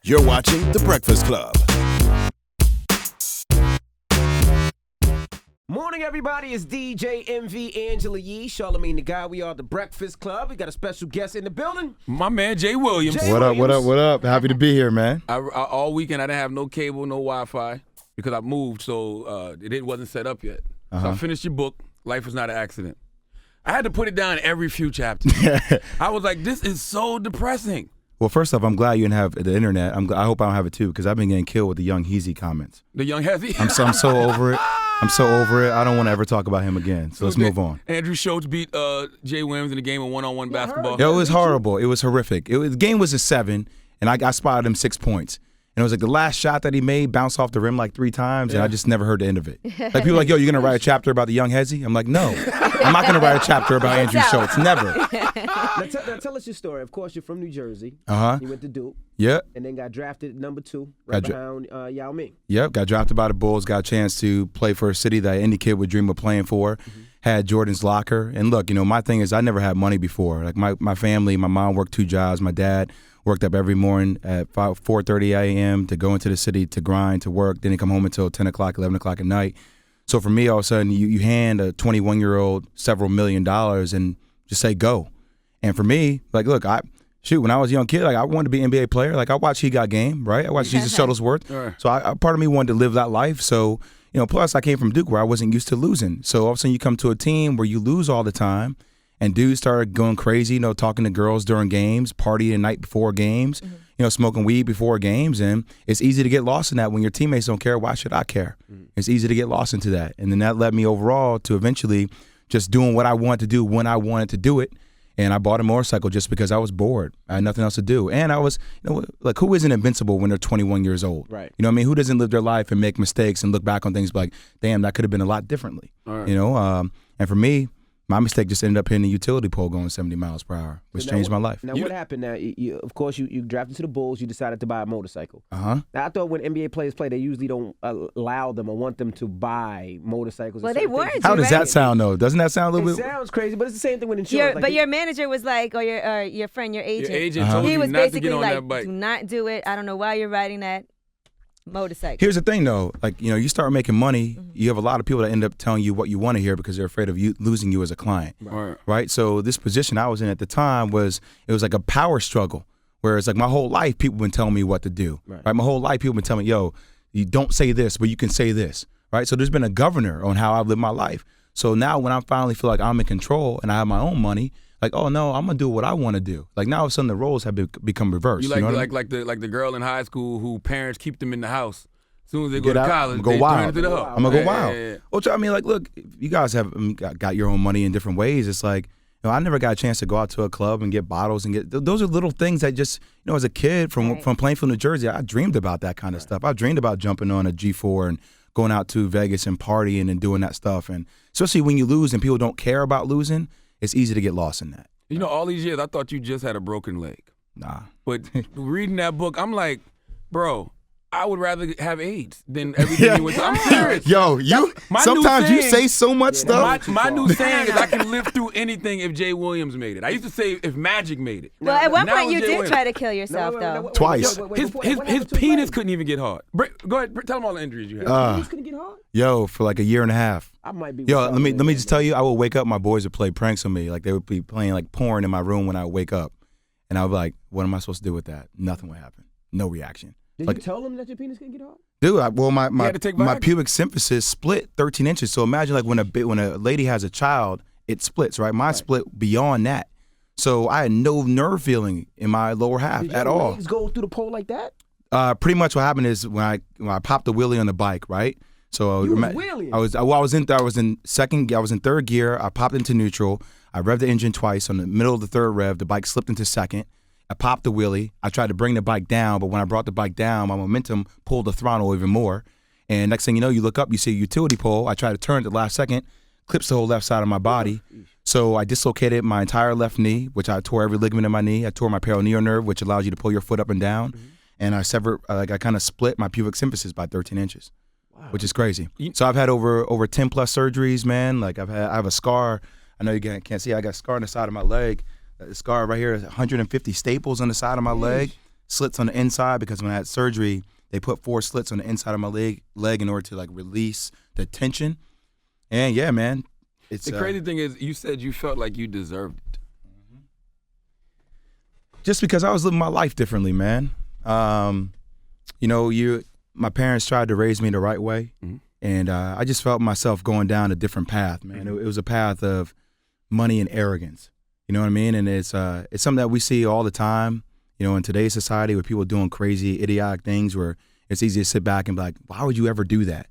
You're watching The Breakfast Club. Morning, everybody. It's DJ MV Angela Yee, Charlamagne the Guy. We are The Breakfast Club. We got a special guest in the building. My man, Jay Williams. What up? Happy to be here, man. All weekend, I didn't have no cable, no Wi-Fi because I moved, so it wasn't set up yet. So I finished your book, Life Was Not an Accident. I had to put it down every few chapters. I was like, this is so depressing. Well, first off, I'm glad you didn't have the internet. I hope I don't have it, too, because I've been getting killed with the Young Heezy comments. The Young Heezy? I'm so over it. I'm so over it. I don't want to ever talk about him again. So let's move on. Andrew Schultz beat Jay Williams in the game of one-on-one basketball. Yo, it was horrible. It was horrific. The game was a 7, and I spotted him 6 points. And it was like the last shot that he made bounced off the rim like 3 times, and I just never heard the end of it. Like people were like, yo, you're going to write a chapter about the Young Heezy? I'm like, no. I'm not going to write a chapter about Andrew Schultz. Never. Now tell us your story. Of course, you're from New Jersey. Uh-huh. You went to Duke. Yep. And then got drafted number 2 right behind Yao Ming. Yep. Got drafted by the Bulls. Got a chance to play for a city that any kid would dream of playing for. Mm-hmm. Had Jordan's locker. And look, my thing is I never had money before. Like my family, my mom worked 2 jobs. My dad worked up every morning at 4:30 a.m. to go into the city to grind, to work. Didn't come home until 10 o'clock, 11 o'clock at night. So for me, all of a sudden, you hand a 21-year-old several $1 million and just say go. And for me, like, look, when I was a young kid, like I wanted to be an NBA player. Like I watched He Got Game, right? I watched Jesus Shuttlesworth. Right. So part of me wanted to live that life. So, plus I came from Duke where I wasn't used to losing. So all of a sudden you come to a team where you lose all the time. And dudes started going crazy, talking to girls during games, partying the night before games, smoking weed before games. And it's easy to get lost in that when your teammates don't care. Why should I care? It's easy to get lost into that. And then that led me overall to eventually just doing what I wanted to do when I wanted to do it. And I bought a motorcycle just because I was bored. I had nothing else to do. And I was, like, who isn't invincible when they're 21 years old? Right. You know what I mean? Who doesn't live their life and make mistakes and look back on things like, damn, that could have been a lot differently. Right. And for me, my mistake just ended up hitting a utility pole going 70 miles per hour, which changed my life. Now, what happened now? Of course, you drafted to the Bulls. You decided to buy a motorcycle. Uh-huh. Now, I thought when NBA players play, they usually don't allow them or want them to buy motorcycles. Well, they weren't. How does that sound, though? Doesn't that sound a little bit? It sounds crazy, but it's the same thing with insurance. But your manager was like, or your friend, your agent. Your agent told he you was not to basically get on like, that bike. do not do it. I don't know why you're riding that motorcycle. Here's the thing, though. Like, you start making money, you have a lot of people that end up telling you what you want to hear because they're afraid of you losing you as a client. Right? So this position I was in at the time was like a power struggle, where it's like my whole life people been telling me what to do. Right? My whole life people been telling me, yo, you don't say this, but you can say this. Right? So there's been a governor on how I live my life. So now when I finally feel like I'm in control and I have my own money, like, oh no, I'm gonna do what I want to do. Like now, all of a sudden, the roles have become reversed. You like the girl in high school who parents keep them in the house. As soon as they go to college, they turn into the hub. I'm gonna go wild. Yeah. Which I mean, like, look, you guys have got your own money in different ways. It's like, I never got a chance to go out to a club and get bottles and get. Those are little things that just, as a kid from Plainfield, New Jersey, I dreamed about that kind of stuff. I dreamed about jumping on a G4 and going out to Vegas and partying and doing that stuff. And especially when you lose and people don't care about losing, it's easy to get lost in that. All these years, I thought you just had a broken leg. Nah. But reading that book, I'm like, bro, I would rather have AIDS than everything you went through. I'm serious. Yo, sometimes you say so much stuff. My new saying is I can live through anything if Jay Williams made it. I used to say if Magic made it. Well, at one point you Jay did Williams. try to kill yourself, though. Twice. His penis couldn't even get hard. Go ahead, tell him all the injuries you had. Penis couldn't get hard? Yo, for like a year and a half. I might be. Yo, let me just tell you, I would wake up, my boys would play pranks on me. Like they would be playing like porn in my room when I would wake up. And I would be like, what am I supposed to do with that? Nothing would happen. No reaction. Did you tell them that your penis couldn't get hard? Dude, my pubic symphysis split 13 inches. So imagine like when a lady has a child, it splits, right? Mine split beyond that. So I had no nerve feeling in my lower half at all. Did your legs go through the pole like that? Pretty much what happened is when I popped the wheelie on the bike, right? So you was wheeling. I was in third gear. I popped into neutral. I revved the engine twice. On the middle of the third rev, the bike slipped into second. I popped the wheelie. I tried to bring the bike down, but when I brought the bike down, my momentum pulled the throttle even more. And next thing you know, you look up, you see a utility pole. I tried to turn at the last second, clips the whole left side of my body. So I dislocated my entire left knee, which I tore every ligament in my knee. I tore my peroneal nerve, which allows you to pull your foot up and down. And I severed, I kind of split my pubic symphysis by 13 inches, which is crazy. So I've had over 10 plus surgeries, man. Like I have a scar. I know you can't see. I got a scar on the side of my leg. The scar right here is 150 staples on the side of my leg. slits on the inside because when I had surgery, they put 4 slits on the inside of my leg in order to like release the tension. And yeah, man, it's The crazy thing is, you said you felt like you deserved it. just because I was living my life differently, man. You know, my parents tried to raise me the right way, and I just felt myself going down a different path, man. It was a path of money and arrogance. You know what I mean? And it's something that we see all the time, you know, in today's society with people doing crazy, idiotic things where it's easy to sit back and be like, why would you ever do that?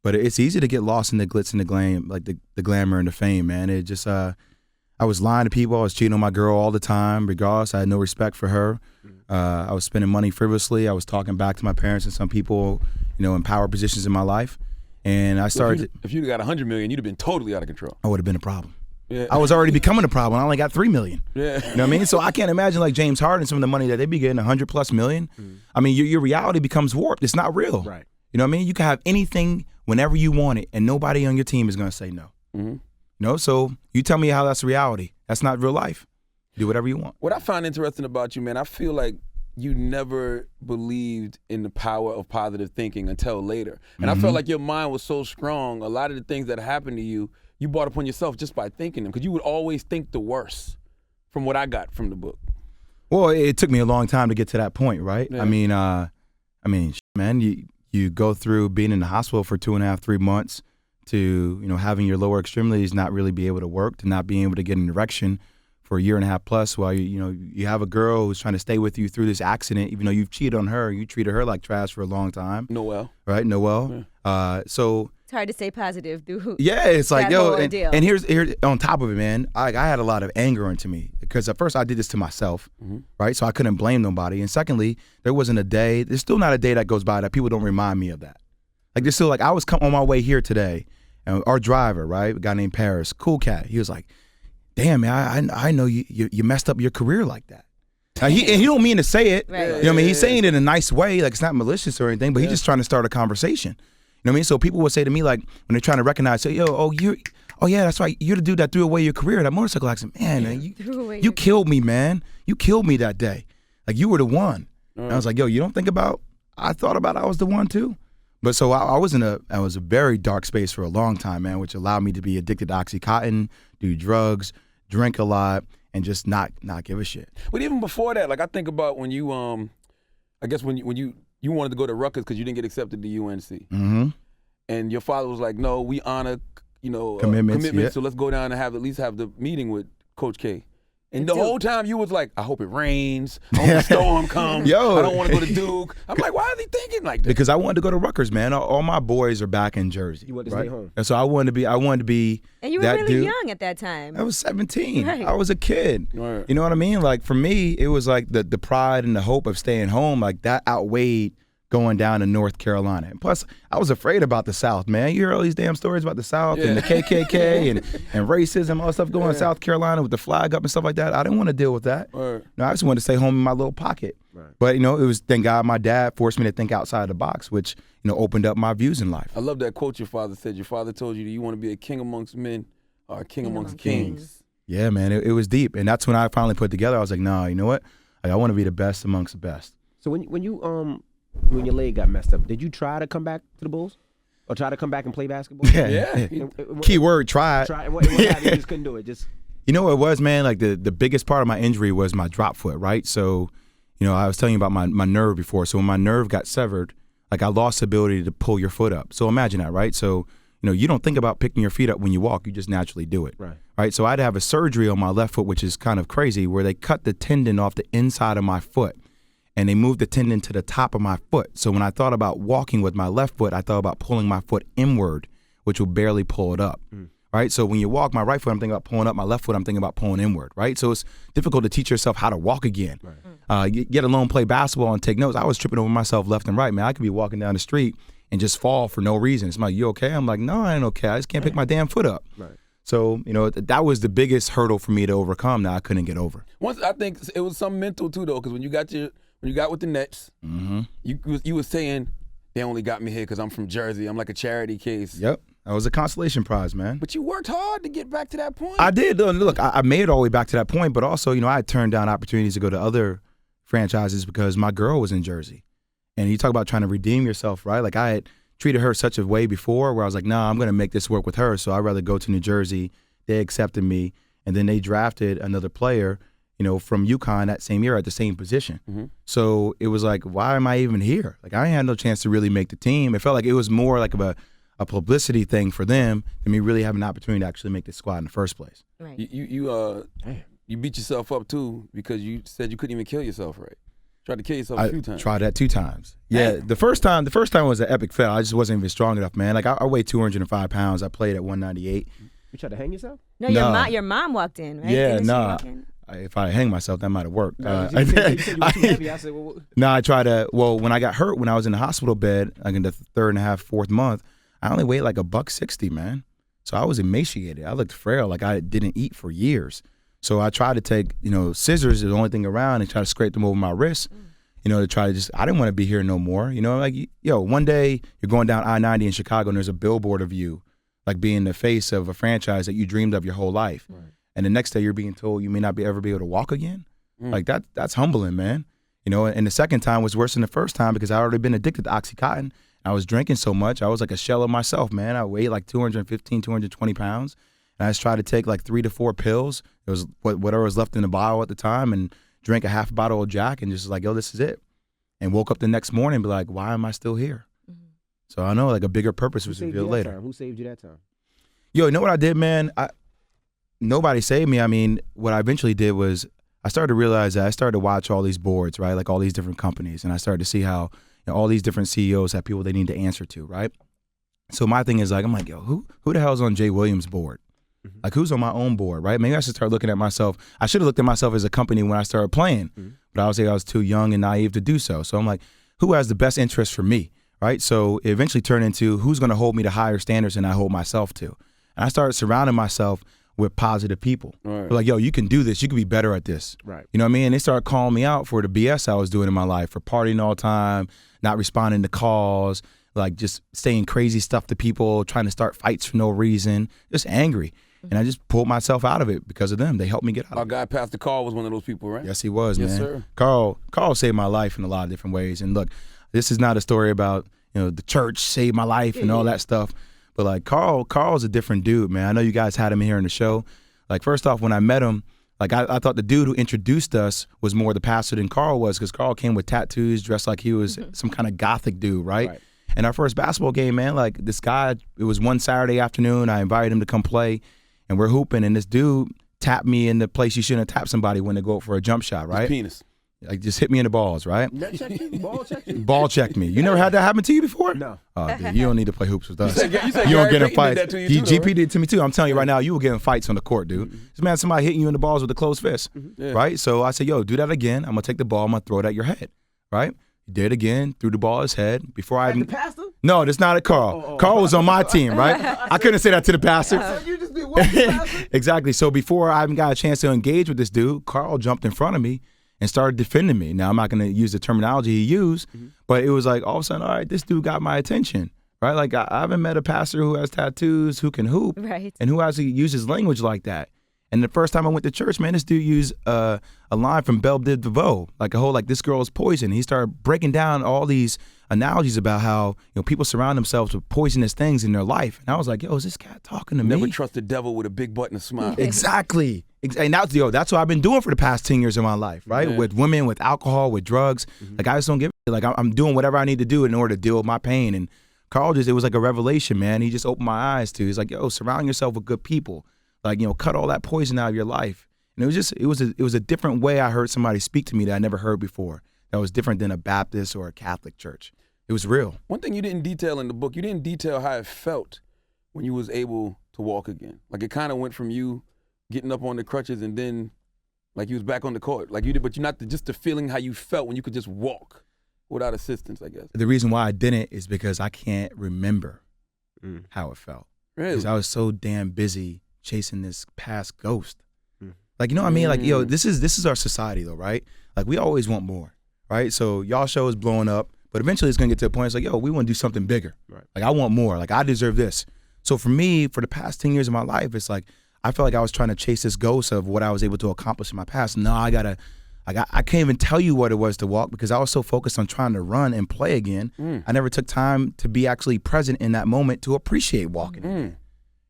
But it's easy to get lost in the glitz and the glam, like the glamour and the fame, man. It just, I was lying to people. I was cheating on my girl all the time, regardless. I had no respect for her. I was spending money frivolously. I was talking back to my parents and some people, you know, in power positions in my life. And I started. If you'd got $100 million, you'd have been totally out of control. I would have been a problem. Yeah. I was already becoming a problem. I only got $3 million. Yeah. You know what I mean? So I can't imagine like James Harden, some of the money that they be getting, $100+ million. I mean, your reality becomes warped. It's not real. Right. You know what I mean? You can have anything whenever you want it, and nobody on your team is going to say no. You know, so you tell me how that's reality. That's not real life. Do whatever you want. What I find interesting about you, man, I feel like you never believed in the power of positive thinking until later. And I felt like your mind was so strong, a lot of the things that happened to you, you brought upon yourself just by thinking them, because you would always think the worst, from what I got from the book. Well, it took me a long time to get to that point, right? Yeah. I mean, man, you go through being in the hospital for 2.5, 3 months to, you know, having your lower extremities not really be able to work, to not being able to get an erection for 1.5 years plus, while you have a girl who's trying to stay with you through this accident, even though you've cheated on her, you treated her like trash for a long time. Noel. Right, Noel. Yeah. So It's hard to stay positive, dude. yeah, it's like, That yo, whole and ordeal. here's on top of it, man, I had a lot of anger into me because at first I did this to myself, right? So I couldn't blame nobody. And secondly, there's still not a day that goes by that people don't remind me of that. Like there's still like, I was on my way here today, and our driver, right, a guy named Paris, cool cat, he was like, damn, man, I know you messed up your career like that. Now, he don't mean to say it. Right. You know what I mean? He's saying it in a nice way, like it's not malicious or anything, but he's just trying to start a conversation. You know what I mean? So people would say to me, like, when they're trying to recognize, say, oh yeah, that's right. You're the dude that threw away your career at that motorcycle accident. Man, Threw away you your killed me, man. You killed me that day. Like, you were the one. And I was like, yo, you don't think about, I thought about I was the one too. But so I was a very dark space for a long time, man, which allowed me to be addicted to Oxycontin, do drugs, drink a lot, and just not give a shit. But even before that, like I think about when you, I guess when you wanted to go to Rutgers because you didn't get accepted to UNC. Mm-hmm. And your father was like, no, we honor, Commitments, yeah. so let's go down and at least have the meeting with Coach K. And the Duke. whole time you was like, I hope it rains. I hope the storm comes. Yo. I don't want to go to Duke. I'm like, why is he thinking like that? Because I wanted to go to Rutgers, man. All my boys are back in Jersey. You wanted to right? stay home. And so I wanted to be And you were that really dude. young at that time. I was 17. Right. I was a kid. Right. You know what I mean? Like for me, it was like the pride and the hope of staying home. Like that outweighed going down to North Carolina. And plus, I was afraid about the South, man. You hear all these damn stories about the South and the KKK and racism, all that stuff going on in South Carolina with the flag up and stuff like that. I didn't want to deal with that. Right. No, I just wanted to stay home in my little pocket. Right. But, you know, it was, thank God my dad forced me to think outside the box, which, you know, opened up my views in life. I love that quote your father said. Your father told you that you want to be a king amongst men or a king amongst kings. Yeah, man, it was deep. And that's when I finally put together, I was like, nah, you know what? Like, I want to be the best amongst the best. So when your leg got messed up, did you try to come back to the Bulls, or try to come back and play basketball? Yeah. Key word, try. Try. What happened? You just couldn't do it. Just You know what it was, man? Like the biggest part of my injury was my drop foot, right? So, you know, I was telling you about my nerve before. So when my nerve got severed, like I lost the ability to pull your foot up. So imagine that, right? So, you know, you don't think about picking your feet up when you walk. You just naturally do it. Right. So I had to have a surgery on my left foot, which is kind of crazy, where they cut the tendon off the inside of my foot and they moved the tendon to the top of my foot. So when I thought about walking with my left foot, I thought about pulling my foot inward, which will barely pull it up. Right? So when you walk my right foot, I'm thinking about pulling up. My left foot, I'm thinking about pulling inward. Right? So it's difficult to teach yourself how to walk again. Get alone, play basketball, and take notes. I was tripping over myself left and right, man. I could be walking down the street and just fall for no reason. It's like, you okay? I'm like, no, I ain't okay. I just can't pick my damn foot up. Right. So, you know, that was the biggest hurdle for me to overcome that I couldn't get over. Once I think it was some mental too, though, because when you got with the Nets, you was saying they only got me here because I'm from Jersey. I'm like a charity case. Yep. That was a consolation prize, man. But you worked hard to get back to that point. I did. Look, I made it all the way back to that point, but also, you know, I had turned down opportunities to go to other franchises because my girl was in Jersey. And you talk about trying to redeem yourself, right? Like I had treated her such a way before where I was like, nah, I'm going to make this work with her. So I'd rather go to New Jersey. They accepted me. And then they drafted another player, from UConn that same year at the same position. Mm-hmm. So it was like, why am I even here? Like I had no chance to really make the team. It felt like it was more like a publicity thing for them than me really having an opportunity to actually make the squad in the first place. Right. You beat yourself up too because you said you couldn't even kill yourself, right? Tried to kill yourself a few times. Tried that 2 times. Yeah, the first time was an epic fail. I just wasn't even strong enough, man. Like I weighed 205 pounds. I played at 198. You tried to hang yourself? No, Nah. your mom walked in, right? Yeah, Didn't she nah. walk in? If I hang myself, that might have worked. You said you were too heavy. I said, well, I tried to. Well, when I got hurt, when I was in the hospital bed, like in the 3rd and a half, 4th month, I only weighed like $160, man. So I was emaciated. I looked frail, like I didn't eat for years. So I tried to take, scissors, the only thing around, and try to scrape them over my wrist. To try to just, I didn't want to be here no more. One day you're going down I-90 in Chicago and there's a billboard of you, like being the face of a franchise that you dreamed of your whole life. Right. And the next day you're being told you may not ever be able to walk again. Like that's humbling, man. And the second time was worse than the first time because I already been addicted to Oxycontin. I was drinking so much. I was like a shell of myself, man. I weighed like 215, 220 pounds. And I just tried to take like 3 to 4 pills. It was whatever was left in the bottle at the time and drank a half bottle of Jack and just like, yo, this is it. And woke up the next morning and be like, why am I still here? Mm-hmm. So I know like a bigger purpose was revealed later. Who saved you that time? Yo, you know what I did, man? Nobody saved me. I mean, what I eventually did was I started to realize that I started to watch all these boards, right? Like all these different companies. And I started to see how all these different CEOs have people they need to answer to, right? So my thing is like, I'm like, yo, who the hell's on Jay Williams' board? Mm-hmm. Like who's on my own board, right? Maybe I should start looking at myself. I should have looked at myself as a company when I started playing, but I was too young and naive to do so. So I'm like, who has the best interest for me, right? So it eventually turned into who's going to hold me to higher standards than I hold myself to. And I started surrounding myself with positive people. Right. Like, yo, you can do this. You can be better at this. Right. You know what I mean? And they started calling me out for the BS I was doing in my life, for partying all the time, not responding to calls, like just saying crazy stuff to people, trying to start fights for no reason, just angry. And I just pulled myself out of it because of them. They helped me get out of it. Our guy, Pastor Carl, was one of those people, right? Yes, he was, man. Yes, sir. Carl saved my life in a lot of different ways. And look, this is not a story about, the church saved my life and all that stuff. But like Carl's a different dude, man. I know you guys had him here in the show. Like first off, when I met him, like I thought the dude who introduced us was more the pastor than Carl was because Carl came with tattoos, dressed like he was some kind of gothic dude, right? And our first basketball game, man, like this guy, it was one Saturday afternoon. I invited him to come play. And we're hooping, and this dude tapped me in the place you shouldn't have tapped somebody when they go up for a jump shot, right? His penis. Like, just hit me in the balls, right? Ball checked you? Ball checked me. You never had that happen to you before? No. Oh, dude, you don't need to play hoops with us. You said You don't Gary get in Payton fights. did that to you too, GP did it to me too. I'm telling you right now, you were getting fights on the court, dude. This man, somebody hitting you in the balls with a closed fist, right? So I said, yo, do that again. I'm going to take the ball. I'm going to throw it at your head, right? He did it again, threw the ball at his head. Before I The pastor? No, that's not a Carl. Carl was on my team, right? I couldn't say that to the pastor. You just did what, pastor? Exactly. So before I even got a chance to engage with this dude, Carl jumped in front of me and started defending me. Now, I'm not going to use the terminology he used, but it was like all of a sudden, all right, this dude got my attention, right? Like I haven't met a pastor who has tattoos, who can hoop, Right. and who actually uses language like that. And the first time I went to church, man, this dude used a line from Belle Biv DeVoe, like a whole, like, this girl is poison. He started breaking down all these analogies about how, people surround themselves with poisonous things in their life. And I was like, yo, is this cat talking to me? Never trust the devil with a big butt and a smile. Exactly. And that's what I've been doing for the past 10 years of my life, right? Yeah. With women, with alcohol, with drugs. Like, I just don't give a shit. Like, I'm doing whatever I need to do in order to deal with my pain. And Carl it was like a revelation, man. He just opened my eyes to. He's like, yo, surround yourself with good people. Like, cut all that poison out of your life. And it was a different way I heard somebody speak to me that I never heard before. That was different than a Baptist or a Catholic church. It was real. One thing you didn't detail in the book, you didn't detail how it felt when you was able to walk again. Like, it kind of went from you getting up on the crutches and then, like, you was back on the court. Like, you did, but you're not just the feeling how you felt when you could just walk without assistance, I guess. The reason why I didn't is because I can't remember how it felt. Really? Because I was so damn busy chasing this past ghost. Like, you know what I mean? Like, yo, this is our society though, right? Like, we always want more, right? So y'all show is blowing up, but eventually it's gonna get to a point it's like, yo, we want to do something bigger. Right. Like, I want more. Like, I deserve this. So for me, for the past 10 years of my life, it's like I felt like I was trying to chase this ghost of what I was able to accomplish in my past. No, I gotta Like I can't even tell you what it was to walk because I was so focused on trying to run and play again. I never took time to be actually present in that moment to appreciate walking. You know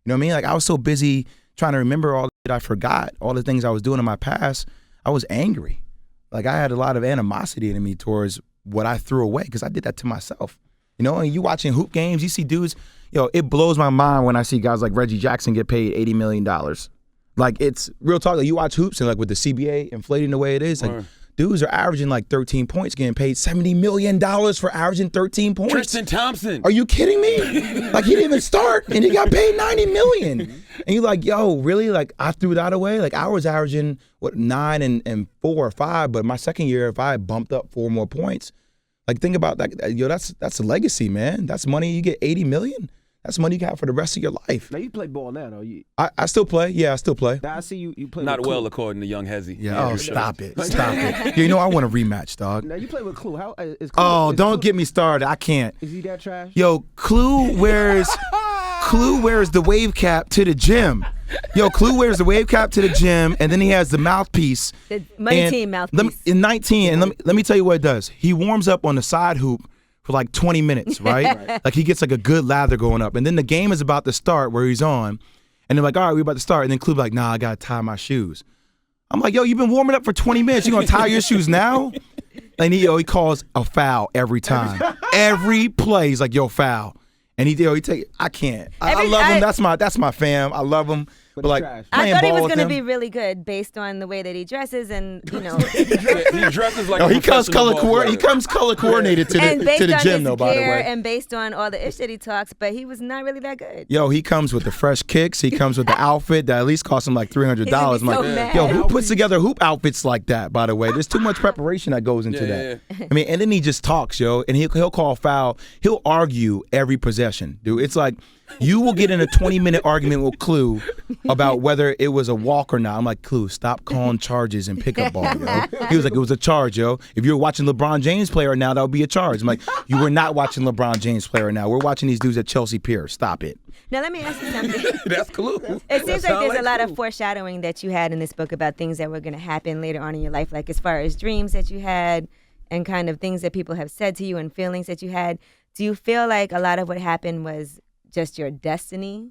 what I mean? Like I was so busy trying to remember all that I forgot, all the things I was doing in my past. I was angry. Like I had a lot of animosity in me towards what I threw away because I did that to myself. You know, and you watching hoop games, you see dudes, it blows my mind when I see guys like Reggie Jackson get paid $80 million. Like it's real talk. Like you watch hoops and like with the CBA inflating the way it is, like dudes are averaging like 13 points, getting paid $70 million for averaging 13 points. Tristan Thompson. Are you kidding me? Like he didn't even start and he got paid $90 million. And you're like, yo, really? Like I threw that away? Like I was averaging 9 and 4 or 5, but my second year, if I had bumped up 4 more points, like think about that. That's a legacy, man. That's money. You get $80 million. That's money you got for the rest of your life. Now you play ball now, though. I still play. Yeah, I still play. Now I see you play. Not with well, Clue. according to Young Hezzy. Yeah. Oh, stop it. Stop it. You know I want a rematch, dog. Now you play with Clue. How is Clue? Oh, is don't Clue, get me started. I can't. Is he that trash? Yo, Clue wears the wave cap to the gym. Clue wears the wave cap to the gym, and then he has the mouthpiece. The money team mouthpiece. In 19, and let me tell you what it does. He warms up on the side hoop for like 20 minutes, right? Like he gets like a good lather going up. And then the game is about to start where he's on. And they're like, all right, we're about to start. And then Clue's like, nah, I got to tie my shoes. I'm like, yo, you've been warming up for 20 minutes. You going to tie your shoes now? And he calls a foul every time. Every play, he's like, yo, foul. And he take. I can't. I love him. That's my fam. I love him. But like, I thought he was going to him. be really good based on the way that he dresses and He dresses like he comes color coordinated to the gym though. By the way, and based on all the ish that he talks, but he was not really that good. Yo, he comes with the fresh kicks. He comes with the outfit that at least costs him like $300. I'm like, yo, who puts together hoop outfits like that? By the way, there's too much preparation that goes into that. Yeah. I mean, and then he just talks, yo, and he'll call foul. He'll argue every possession, dude. It's like. You will get in a 20-minute argument with Clue about whether it was a walk or not. I'm like, Clue, stop calling charges and pickup ball, yo. He was like, it was a charge, yo. If you were watching LeBron James play right now, that would be a charge. I'm like, you were not watching LeBron James play right now. We're watching these dudes at Chelsea Pier. Stop it. Now, let me ask you something. That's Clue. It seems like there's a lot of foreshadowing that you had in this book about things that were going to happen later on in your life, like as far as dreams that you had and kind of things that people have said to you and feelings that you had. Do you feel like a lot of what happened was just your destiny?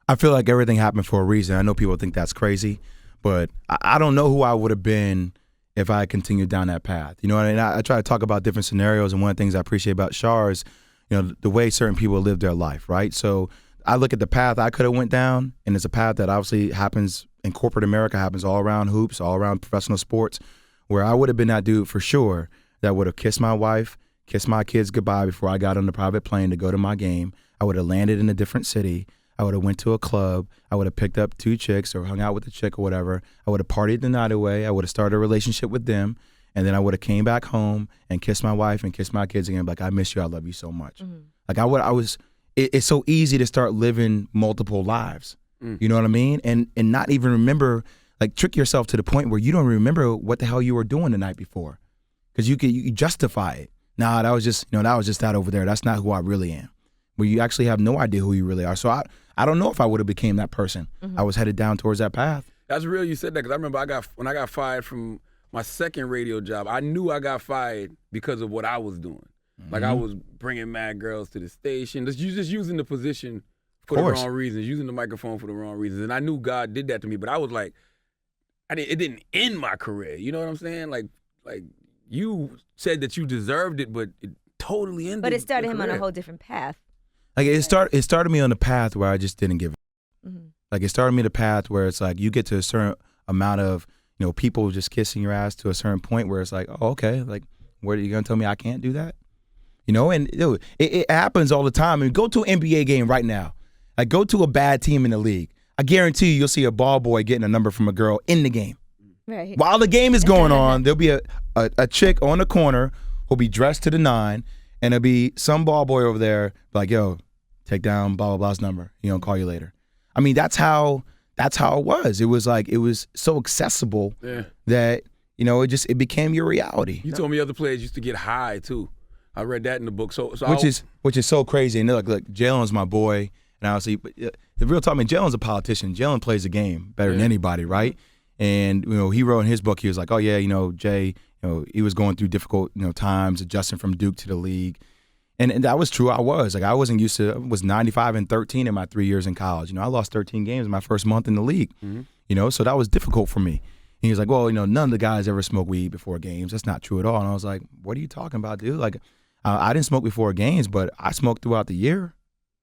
I feel like everything happened for a reason. I know people think that's crazy, but I don't know who I would have been if I had continued down that path. You know what I mean? I try to talk about different scenarios, and one of the things I appreciate about Shar is, the way certain people live their life, right? So I look at the path I could have went down, and it's a path that obviously happens in corporate America, happens all around hoops, all around professional sports, where I would have been that dude for sure that would have kissed my wife, kissed my kids goodbye before I got on the private plane to go to my game. I would have landed in a different city. I would have went to a club. I would have picked up 2 chicks or hung out with a chick or whatever. I would have partied the night away. I would have started a relationship with them. And then I would have came back home and kissed my wife and kissed my kids again. Like, I miss you. I love you so much. Like it's so easy to start living multiple lives. You know what I mean? And not even remember, like trick yourself to the point where you don't remember what the hell you were doing the night before. Because you justify it. Nah, that was just that over there. That's not who I really am. Where you actually have no idea who you really are. So I don't know if I would have became that person. I was headed down towards that path. That's real you said that because I remember when I got fired from my second radio job, I knew I got fired because of what I was doing. Like I was bringing mad girls to the station, just using the position for the wrong reasons, using the microphone for the wrong reasons. And I knew God did that to me, but I was like, it didn't end my career. You know what I'm saying? Like you said that you deserved it, but it totally ended. But it started him career. on a whole different path. Like it started me on the path where I just didn't give it. Like it started me the path where it's like you get to a certain amount of, people just kissing your ass to a certain point where it's like, oh, okay, like where are you gonna tell me I can't do that? And it happens all the time. I mean, go to an NBA game right now. Like go to a bad team in the league. I guarantee you'll see a ball boy getting a number from a girl in the game. Right. While the game is going on, there'll be a chick on the corner who'll be dressed to the 9, and there'll be some ball boy over there like, yo, take down blah, blah, blah's number. Call you later. I mean, that's how it was. It was like, it was so accessible that, it became your reality. You told me other players used to get high too. I read that in the book. Which is so crazy. And look, Jalen's my boy. And obviously, but the real talk, Jalen's a politician. Jalen plays the game better than anybody, right? And he wrote in his book, he was like, oh yeah, Jay, he was going through difficult times adjusting from Duke to the league. And that was true. I wasn't used to. I was 95-13 in my 3 years in college. I lost 13 games in my first month in the league. So that was difficult for me. And he was like, well, none of the guys ever smoke weed before games. That's not true at all. And I was like, what are you talking about, dude? Like, I didn't smoke before games, but I smoked throughout the year.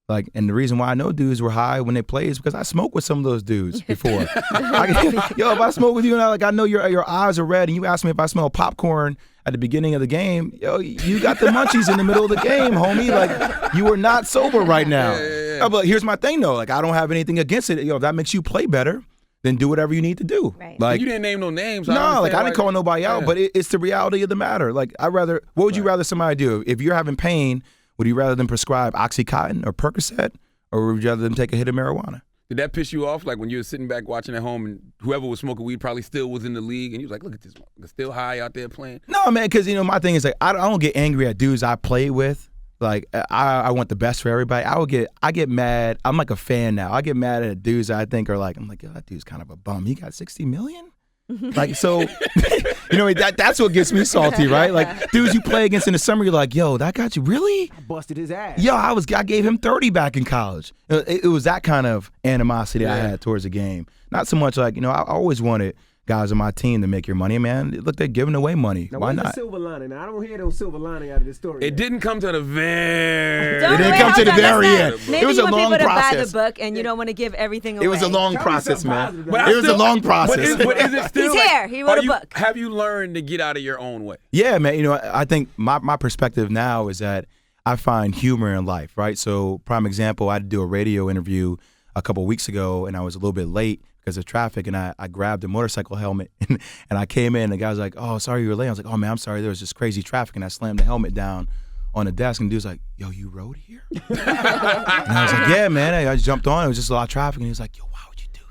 Like, and the reason why I know dudes were high when they play is because I smoked with some of those dudes before. If I smoke with you and I know your eyes are red, and you ask me if I smell popcorn at the beginning of the game, you got the munchies in the middle of the game, homie. Like, you are not sober right now. Yeah. But here's my thing though, like, I don't have anything against it. If that makes you play better, then do whatever you need to do. Right. Like, you didn't name no names. No, I didn't call nobody out, but it's the reality of the matter. Like, what would you rather somebody do? If you're having pain, would you rather them prescribe Oxycontin or Percocet? Or would you rather them take a hit of marijuana? Did that piss you off? Like when you were sitting back watching at home and whoever was smoking weed probably still was in the league and you was like, look at this one, still high out there playing? No, man, because, my thing is like, I don't get angry at dudes I play with. Like, I want the best for everybody. I get mad. I'm like a fan now. I get mad at dudes I think are like, I'm like, yo, that dude's kind of a bum. He got 60 million? Like, so, that's what gets me salty, right? Like, dudes you play against in the summer, you're like, yo, that got you, really? I busted his ass. Yo, I gave him 30 back in college. It was that kind of animosity I had towards the game. Not so much like, I always wanted guys on my team to make your money, man. Look, they're giving away money. Now, why what's not? the silver lining? Now, I don't hear no silver lining out of this story. It didn't come to the very Don't It didn't wait, come to hold the on, very let's end. not- Maybe It was you a want long people to buy process. the book and you don't want to give everything away. It was a long Tell me process, something man. positive, But man. I It was a long process. But is it still He's like, here. He wrote a book. Have you learned to get out of your own way? Yeah, man. I think my perspective now is that I find humor in life, right? So, prime example, I had to do a radio interview a couple weeks ago, and I was a little bit late because of traffic, and I grabbed a motorcycle helmet, and I came in, and the guy was like, oh, sorry you were late. I was like, oh, man, I'm sorry. There was just crazy traffic, and I slammed the helmet down on the desk, and the dude's like, yo, you rode here? And I was like, yeah, man. I just jumped on. It was just a lot of traffic, and he was like, yo, why would you do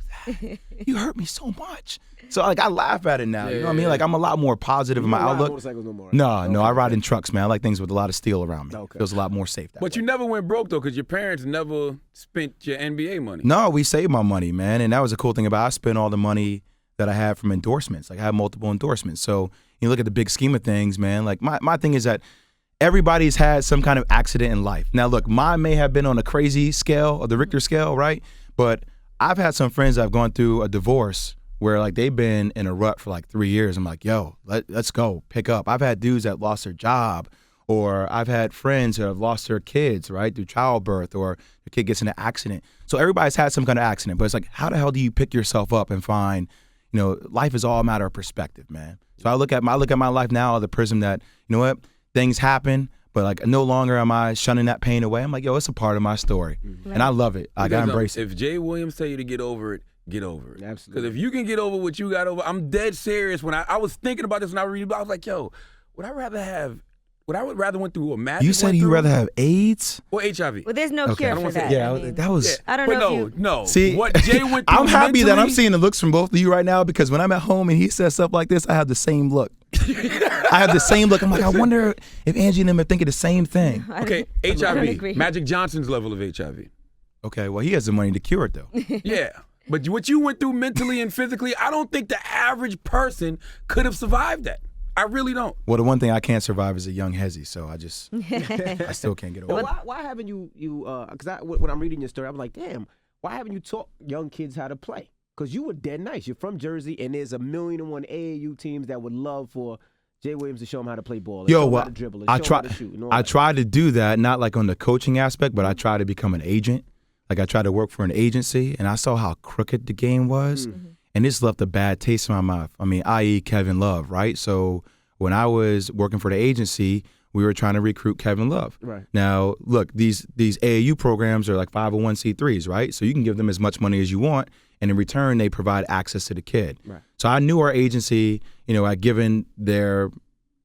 that? You hurt me so much. So, like, I laugh at it now. You know what I mean? Like, I'm a lot more positive in my You don't ride outlook. motorcycles no more. No, I ride in trucks, man. I like things with a lot of steel around me. Okay. Feels a lot more safe that But way. you never went broke, though, because your parents never spent your NBA money. No, we saved my money, man. And that was the cool thing about it. I spent all the money that I had from endorsements. Like, I had multiple endorsements. So you look at the big scheme of things, man. Like, my thing is that everybody's had some kind of accident in life. Now, look, mine may have been on a crazy scale, or the Richter scale, right? But I've had some friends that have gone through a divorce where, like, they've been in a rut for like 3 years. I'm like, yo, let's go, pick up. I've had dudes that lost their job, or I've had friends that have lost their kids, right, through childbirth, or the kid gets in an accident. So everybody's had some kind of accident, but it's like, how the hell do you pick yourself up and find, life is all a matter of perspective, man. So I look at my life now as the prism that, you know what, things happen, but like no longer am I shunning that pain away. I'm like, yo, it's a part of my story, and I love it. I gotta embrace it. If Jay Williams tell you to get over it, get over it. Absolutely. Because if you can get over what you got over, I'm dead serious. When I was thinking about this when I read about, I was like, yo, would I rather went through a Magic? You said went you'd through rather have AIDS? or HIV? Well, there's no Okay. cure I for don't that. Yeah, I mean, that was. I don't But know if no. See, What Jay went through I'm happy that I'm mentally- seeing the looks from both of you right now, because when I'm at home and he says stuff like this, I have the same look. I have the same look. I'm like, I wonder if Angie and him are thinking the same thing. Okay, I don't HIV. agree. Magic Johnson's level of HIV. Okay, well, he has the money to cure it, though. Yeah. But what you went through mentally and physically, I don't think the average person could have survived that. I really don't. Well, the one thing I can't survive is a young hezzy, so I still can't get over Well, it. why haven't you because when I'm reading your story, I'm like, damn, why haven't you taught young kids how to play? Because you were dead nice. You're from Jersey, and there's 1,000,001 AAU teams that would love for Jay Williams to show them how to play ball. And show Yo, them well, how to dribble. And I show them how to shoot and all I that. tried to do that, not like on the coaching aspect, but I tried to become an agent. Like, I tried to work for an agency, and I saw how crooked the game was, and this left a bad taste in my mouth. I mean, i.e. Kevin Love, right? So when I was working for the agency, we were trying to recruit Kevin Love. Right. Now, look, these AAU programs are like 501c3s, right? So you can give them as much money as you want, and in return, they provide access to the kid. Right. So I knew our agency, had given their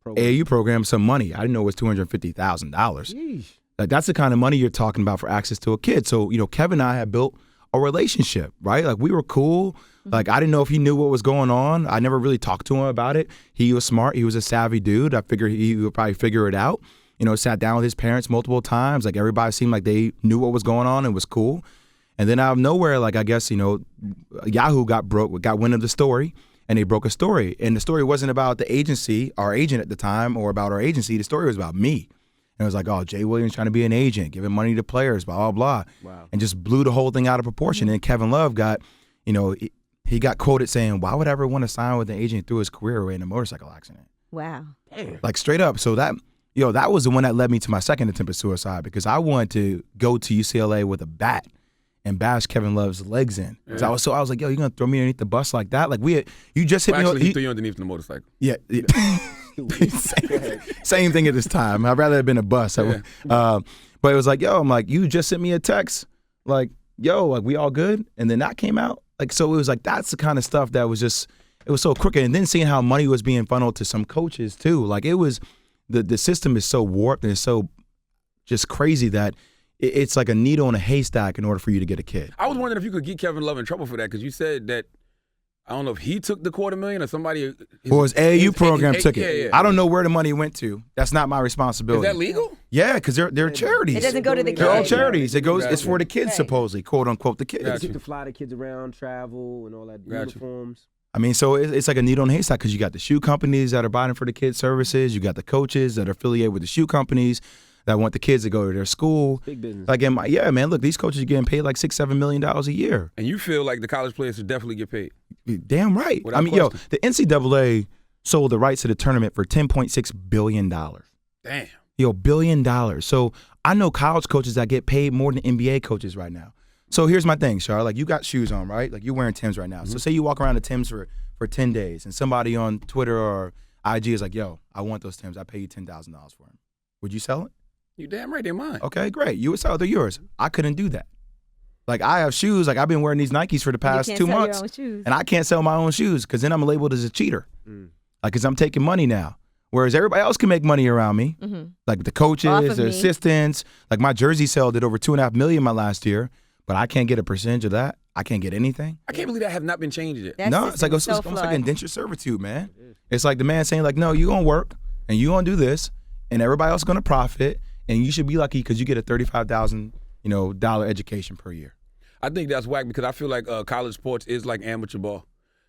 AAU program some money. I didn't know it was $250,000. Yeesh. Like, that's the kind of money you're talking about for access to a kid. So, Kevin and I had built a relationship, right? Like, we were cool. Like, I didn't know if he knew what was going on. I never really talked to him about it. He was smart. He was a savvy dude. I figured he would probably figure it out. Sat down with his parents multiple times. Like, everybody seemed like they knew what was going on and was cool. And then out of nowhere, like, I guess, Yahoo got wind of the story. and they broke a story. And the story wasn't about the agency, our agent at the time, or about our agency. The story was about me. And it was like, oh, Jay Williams trying to be an agent, giving money to players, blah, blah, blah. Wow. And just blew the whole thing out of proportion. And Kevin Love got, he got quoted saying, why would I ever want to sign with an agent through his career away in a motorcycle accident? Wow. Like straight up. So that was the one that led me to my second attempt at suicide, because I wanted to go to UCLA with a bat and bash Kevin Love's legs in. Yeah. I was like, yo, you gonna throw me underneath the bus like that? Like you just hit Well, actually, me. he threw you underneath the motorcycle. Yeah. Same thing at this time. I'd rather have been a bus. Yeah. But it was like, yo, I'm like, you just sent me a text. Like, yo, like we all good? And then that came out. Like, so it was like, that's the kind of stuff that was just, it was so crooked. And then seeing how money was being funneled to some coaches too. Like it was, the system is so warped and it's so just crazy that it's like a needle in a haystack in order for you to get a kid. I was wondering if you could get Kevin Love in trouble for that, because you said that, I don't know if he took the $250,000 or somebody. Or his AAU program took it. Yeah. I don't know where the money went to. That's not my Is responsibility. that legal? Yeah, because they're charities. It doesn't go to the They're all kids. charities. It goes. Gotcha. It's for the kids, Right. supposedly, quote unquote, the kids. Gotcha. You get to fly the kids around, travel, and all that. Gotcha. Uniforms. I mean, so it's like a needle in a haystack, because you got the shoe companies that are buying for the kids' services. You got the coaches that are affiliated with the shoe companies that want the kids to go to their school. Big business. Like, man, look, these coaches are getting paid like $6-7 million a year. And you feel like the college players should definitely get paid. Damn right. Without I mean, question. the NCAA sold the rights to the tournament for $10.6 billion. Damn. $1 billion. So I know college coaches that get paid more than NBA coaches right now. So here's my thing, Char. Like, you got shoes on, right? Like, you're wearing Timbs right now. So say you walk around the Timbs for 10 days, and somebody on Twitter or IG is like, yo, I want those Timbs. I pay you $10,000 for them. Would you sell it? You damn right, they're mine. Okay, great. You would sell it. They're yours. I couldn't do that. Like, I have shoes. Like, I've been wearing these Nikes for the past you can't 2 sell months. Your own shoes. And I can't sell my own shoes, because then I'm labeled as a cheater. Like, because I'm taking money now. Whereas everybody else can make money around me. Like the Off coaches, of the me. assistants. Like, my jersey sale did over $2.5 million my last year, but I can't get a percentage of that. I can't get anything. I can't believe that has not been changed yet. That No, it's like system is it's so almost like flawed. indentured servitude, man. It's like the man saying, like, no, you're going to work and you're going to do this, and everybody else is going to profit, and you should be lucky because you get a $35,000 dollar education per year. I think that's whack, because I feel like college sports is like amateur ball.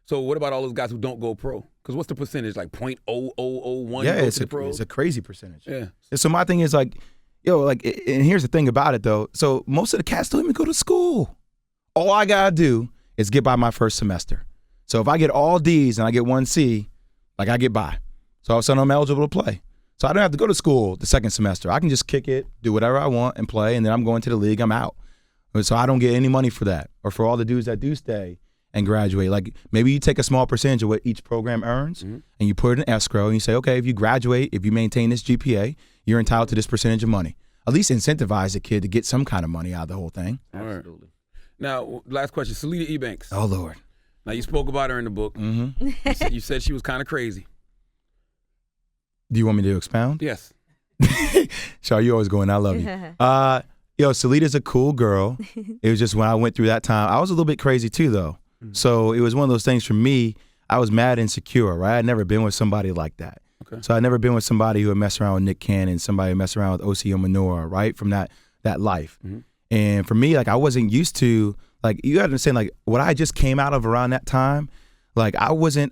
So what about all those guys who don't go pro? Because what's the percentage? Like 0.0001 Yeah, go it's to the pros? it's a crazy percentage. Yeah. So my thing is like, and here's the thing about it though. So most of the cats don't even go to school. All I gotta do is get by my first semester. So if I get all D's and I get 1 C, like, I get by. So all of a sudden I'm eligible to play. So I don't have to go to school the second semester. I can just kick it, do whatever I want, and play, and then I'm going to the league. I'm out. So I don't get any money for that, or for all the dudes that do stay and graduate. Like, maybe you take a small percentage of what each program earns, and you put it in escrow, and you say, okay, if you graduate, if you maintain this GPA, you're entitled to this percentage of money. At least incentivize the kid to get some kind of money out of the whole thing. Absolutely. Now, last question. Seleta Ebanks. Oh, Lord. Now, you spoke about her in the book. Mm-hmm. You said she was kind of crazy. Do you want me to expound? Yes. Shaw, you always going, I love you. Seleta's a cool girl. It was just when I went through that time, I was a little bit crazy too, though. So it was one of those things for me, I was mad insecure, right? I'd never been with somebody like that. Okay. So I'd never been with somebody who would mess around with Nick Cannon, somebody who mess around with Osio Manora, right? From that life. And for me, like, I wasn't used to, like, you gotta understand, like, what I just came out of around that time, like, I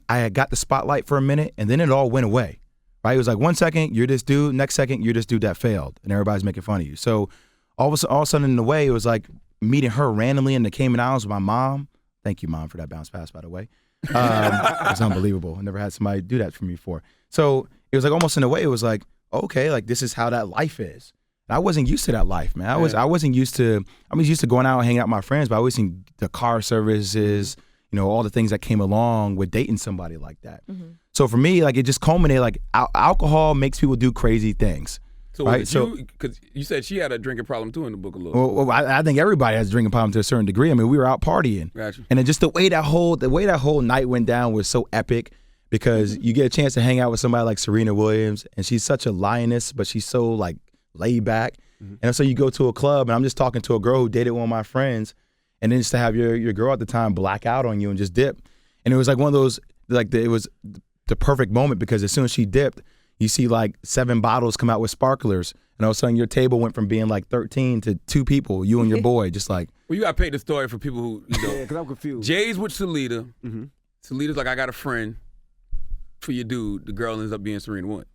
had got the spotlight for a minute, and then it all went away, right? It was like 1 second, you're this dude, next second, you're this dude that failed, and everybody's making fun of you. So all of a sudden in the way, it was like meeting her randomly in the Cayman Islands with my mom. Thank you, Mom, for that bounce pass, by the way. It was unbelievable. I never had somebody do that for me before. So it was like almost in a way, it was like, okay, like, this is how that life is. And I wasn't used to that life, man. I was used to going out and hanging out with my friends, but I always seen the car services, all the things that came along with dating somebody like that. So for me, like, it just culminated, like, alcohol makes people do crazy things. So, right? because you said she had a drinking problem too in the book a little. Well, I think everybody has a drinking problem to a certain degree. I mean, we were out partying, Gotcha. and then just the way that whole night went down was so epic, because you get a chance to hang out with somebody like Serena Williams, and she's such a lioness, but she's so, like, laid back. And so you go to a club, and I'm just talking to a girl who dated one of my friends, and then just to have your girl at the time black out on you and just dip, and it was like one of those, like, it was the perfect moment, because as soon as she dipped, you see like 7 bottles come out with sparklers, and all of a sudden your table went from being like 13 to 2 people, you and your boy, just like. Well, you got to paint the story for people who, Yeah, because I'm confused. Jay's with Seleta. Salita's like, I got a friend for your dude. The girl ends up being Serena Williams.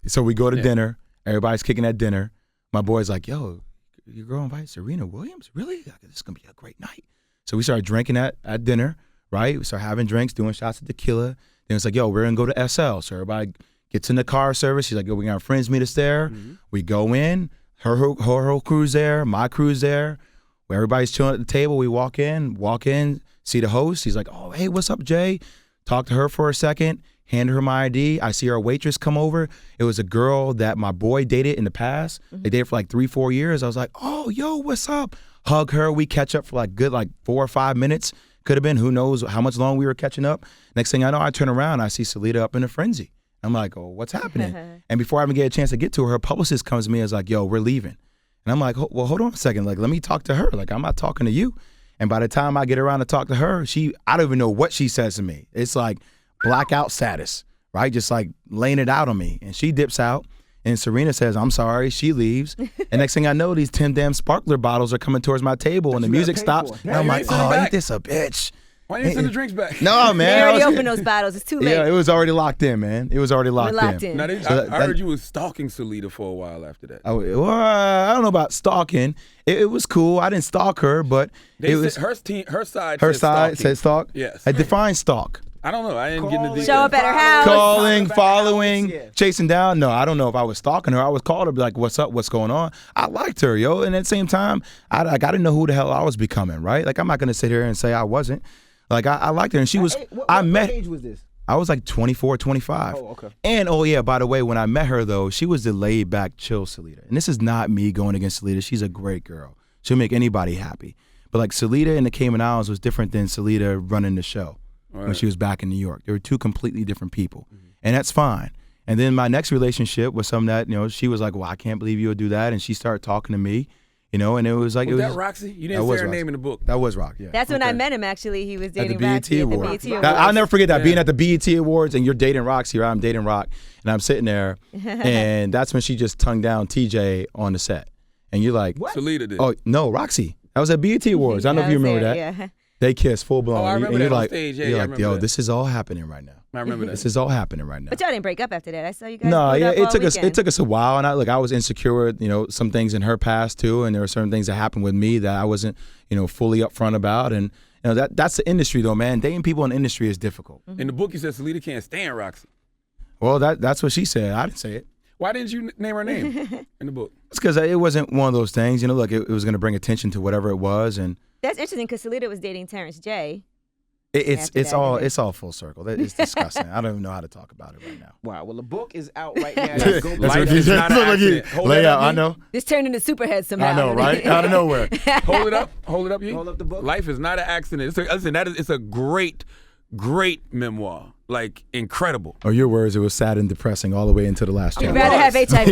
So we go to dinner. Everybody's kicking at dinner. My boy's like, yo, your girl invited Serena Williams? Really? This is going to be a great night. So we started drinking at dinner, right? We started having drinks, doing shots of tequila. Then it's like, yo, we're going to go to SL. So everybody gets in the car service. She's like, yo, we got our friends meet us there. Mm-hmm. We go in. Her whole crew's there. My crew's there. Where everybody's chilling at the table. We walk in, see the host. He's like, oh, hey, what's up, Jay? Talk to her for a second. Hand her my ID. I see our waitress come over. It was a girl that my boy dated in the past. Mm-hmm. They dated for like 3-4 years. I was like, oh, yo, what's up? Hug her. We catch up for like good 4 or 5 minutes. Could have been, who knows how much long we were catching up. Next thing I know, I turn around, I see Salita up in a frenzy. I'm like, oh, what's happening? And before I even get a chance to get to her publicist comes to me and is like, yo, we're leaving. And I'm like, well, hold on a second. Like, let me talk to her. Like, I'm not talking to you. And by the time I get around to talk to her, I don't even know what she says to me. It's like blackout status. Right? Just like laying it out on me. And she dips out and Serena says, I'm sorry. She leaves. And next thing I know, these 10 damn sparkler bottles are coming towards my table and the music stops. And I'm like, oh, ain't this a bitch? Why didn't you send the drinks back? No, man. They already opened those bottles. It's too late. Yeah, it was already locked in, man. It was already locked in. Now, I heard you was stalking Salita for a while after that. Well, I don't know about stalking. It was cool. I didn't stalk her, but it was her side said stalk. Yes. I define stalk. I don't know. I didn't get into the details. Show up at her house. Calling, following, chasing down. No, I don't know if I was stalking her. I was calling her, be like, what's up? What's going on? I liked her, yo. And at the same time, I got to know who the hell I was becoming, right? Like, I'm not going to sit here and say I wasn't. Like, I liked her. And she was, what age was this? I was like 24, 25. Oh, okay. And, oh, yeah, by the way, when I met her, though, she was the laid-back, chill Salita. And this is not me going against Salita. She's a great girl. She'll make anybody happy. But, like, Salita in the Cayman Islands was different than Salita running the show. Right. When she was back in New York. They were two completely different people. Mm-hmm. And that's fine. And then my next relationship was something that, she was like, well, I can't believe you would do that. And she started talking to me, and it was like, was that Roxy? You didn't say her name in the book. That was Roxy, yeah. That's when I met him, actually. He was dating Roxy at the BET Awards. I'll never forget that, being at the BET Awards and you're dating Roxy, right? I'm dating Rock. And I'm sitting there, and that's when she just tongued down TJ on the set. And you're like, what? Salita did. Oh, no, Roxy. That was at BET Awards. I don't know if you remember that. Yeah. They kiss full blown. Oh, I remember and that you're on like, stage. Yeah, you're like, yo, this is all happening right now. I remember that. This is all happening right now. But y'all didn't break up after that. I saw you guys. No, yeah, it took us a while, and I was insecure. Some things in her past too, and there were certain things that happened with me that I wasn't, fully upfront about, and that's the industry though, man. Dating people in the industry is difficult. In the book, you said Salita can't stand Roxy. Well, that's what she said. I didn't say it. Why didn't you name her name in the book? It's because it wasn't one of those things. Look, it was going to bring attention to whatever it was, and that's interesting because Salita was dating Terrence J. It's all full circle. It's disgusting. I don't even know how to talk about it right now. Wow. Well, the book is out right now. Life is not an accident. Lay out. I know. This turned into Superhead somehow. I know, right? Out of nowhere. Hold it up. You. Hold up the book. Life is not an accident. It's a great memoir. Like, incredible. Or your words, it was sad and depressing all the way into the last chapter. You'd rather have HIV.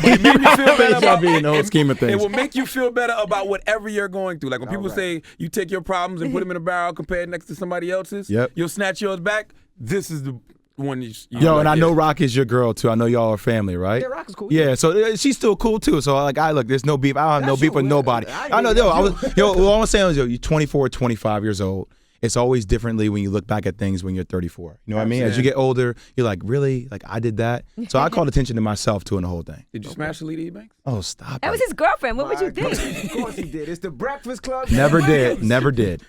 It made me feel better about HIV in the whole scheme of things. It will make you feel better about whatever you're going through. Like when people say you take your problems and put them in a barrel compared next to somebody else's, you'll snatch yours back. This is the one you Yo, and I know Rock is your girl too. I know y'all are family, right? Yeah, Rock is cool. Yeah, so she's still cool too. So look, there's no beef. I don't have no beef with nobody. I know, all I'm saying is, you're 24, 25 years old. It's always differently when you look back at things when you're 34. You know what I mean? As you get older, you're like, really? Like, I did that? So I called attention to myself, too, in the whole thing. Did you smash Salita Eubanks? Oh, stop That was his girlfriend. What would you think? Of course he did. It's the Breakfast Club. Never did. The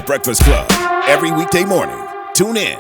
Breakfast Club. Every weekday morning. Tune in.